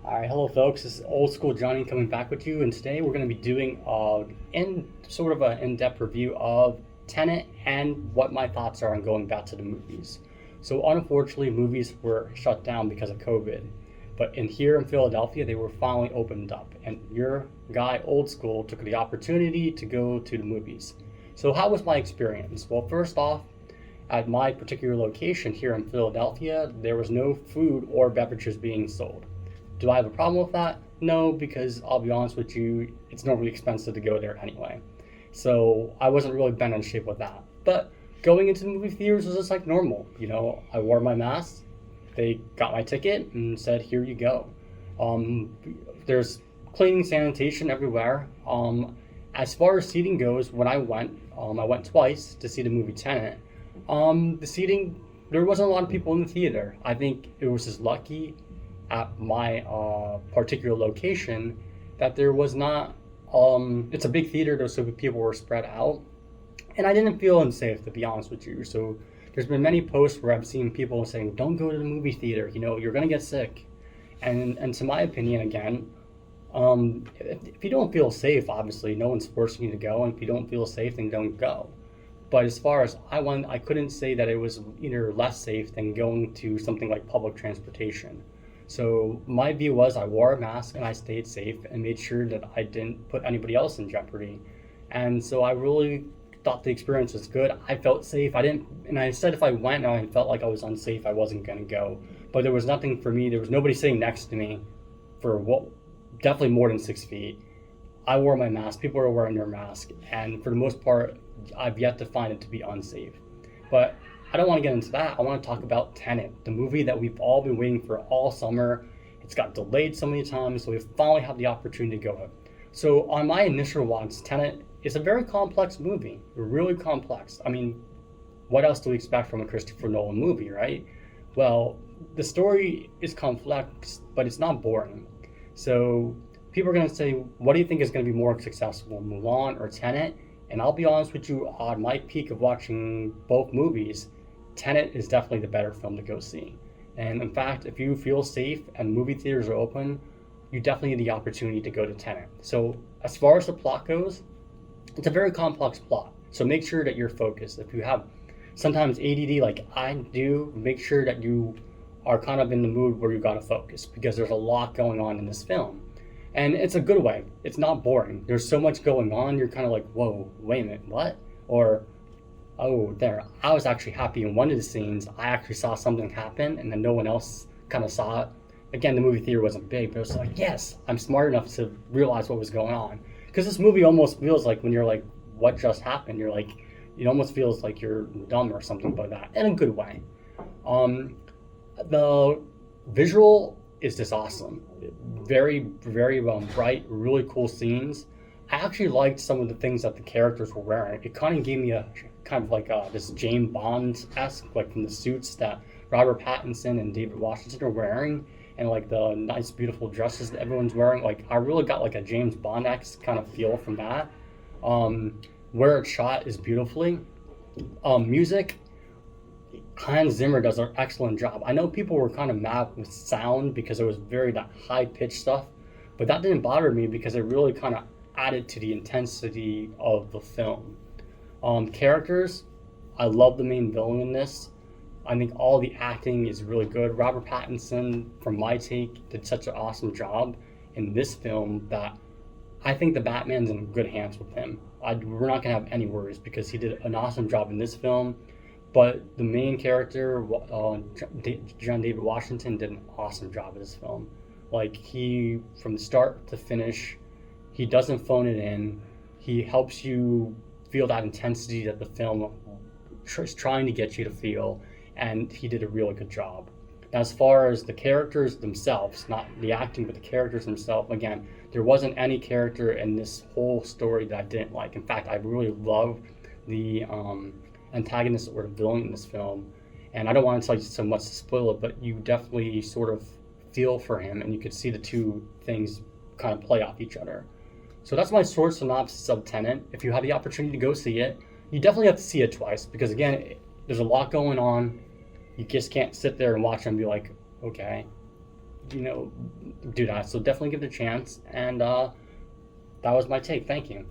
Alright, hello folks, this is Old School Johnny coming back with you, and today we're going to be doing an in-depth review of Tenet and what my thoughts are on going back to the movies. So unfortunately, movies were shut down because of COVID, but here in Philadelphia, they were finally opened up, and your guy, Old School, took the opportunity to go to the movies. So how was my experience? Well, first off, at my particular location here in Philadelphia, there was no food or beverages being sold. Do I have a problem with that? No, because I'll be honest with you, it's normally expensive to go there anyway. So I wasn't really bent on shape with that. But going into the movie theaters was just like normal. I wore my mask, they got my ticket and said, here you go. Um, there's cleaning, sanitation everywhere. As far as seating goes, when I went twice to see the movie Tenet. The seating, there wasn't a lot of people in the theater. I think it was just lucky at my particular location that there was not. It's a big theater though, so people were spread out, and I didn't feel unsafe, to be honest with you. So there's been many posts where I've seen people saying, "Don't go to the movie theater. You're gonna get sick." And to my opinion, again, if you don't feel safe, obviously no one's forcing you to go, and if you don't feel safe, then don't go. But as far as I went, I couldn't say that it was either less safe than going to something like public transportation. So my view was I wore a mask and I stayed safe and made sure that I didn't put anybody else in jeopardy. And so I really thought the experience was good. I felt safe. I said if I went and I felt like I was unsafe, I wasn't going to go. But there was nothing for me. There was nobody sitting next to me for definitely more than 6 feet. I wore my mask. People were wearing their mask. And for the most part, I've yet to find it to be unsafe. But I don't want to get into that. I want to talk about Tenet, the movie that we've all been waiting for all summer. It's got delayed so many times, so we finally have the opportunity to go. So on my initial watch, Tenet is a very complex movie, really complex. I mean, what else do we expect from a Christopher Nolan movie, right? Well, the story is complex, but it's not boring. So people are going to say, what do you think is going to be more successful, Mulan or Tenet? And I'll be honest with you, on my peak of watching both movies, Tenet is definitely the better film to go see. And in fact, if you feel safe and movie theaters are open, you definitely need the opportunity to go to Tenet. So as far as the plot goes, it's a very complex plot. So make sure that you're focused. If you have sometimes ADD like I do, make sure that you are kind of in the mood where you gotta focus, because there's a lot going on in this film. And it's a good way. It's not boring. There's so much going on, you're kind of like, whoa, wait a minute, what? Or, oh, there, I was actually happy in one of the scenes. I actually saw something happen and then no one else kind of saw it. Again, the movie theater wasn't big, but it was like, yes, I'm smart enough to realize what was going on. Because this movie almost feels like when you're like, what just happened? You're like, it almost feels like you're dumb or something like that, in a good way. The visual is just awesome. Very, very bright, really cool scenes. I actually liked some of the things that the characters were wearing. It kind of gave me a kind of like this James Bond-esque, like from the suits that Robert Pattinson and David Washington are wearing, and like the nice, beautiful dresses that everyone's wearing. Like I really got like a James Bond-esque kind of feel from that. Where it's shot is beautifully. Music, Hans Zimmer does an excellent job. I know people were kind of mad with sound because it was very that high pitched stuff, but that didn't bother me because it really kind of added to the intensity of the film. Characters, I love the main villain in this. I think all the acting is really good. Robert Pattinson, from my take, did such an awesome job in this film that I think the Batman's in good hands with him. We're not gonna have any worries because he did an awesome job in this film. But the main character, John David Washington, did an awesome job in this film. Like he, from start to finish, he doesn't phone it in. He helps you feel that intensity that the film is trying to get you to feel, and he did a really good job. Now, as far as the characters themselves, not the acting, but the characters themselves, again, there wasn't any character in this whole story that I didn't like. In fact, I really love the antagonist or the villain in this film, and I don't want to tell you so much to spoil it, but you definitely sort of feel for him, and you could see the two things kind of play off each other. So that's my short synopsis of Tenet. If you have the opportunity to go see it, you definitely have to see it twice, because again, there's a lot going on. You just can't sit there and watch it and be like, okay. do that. So definitely give it a chance. And that was my take. Thank you.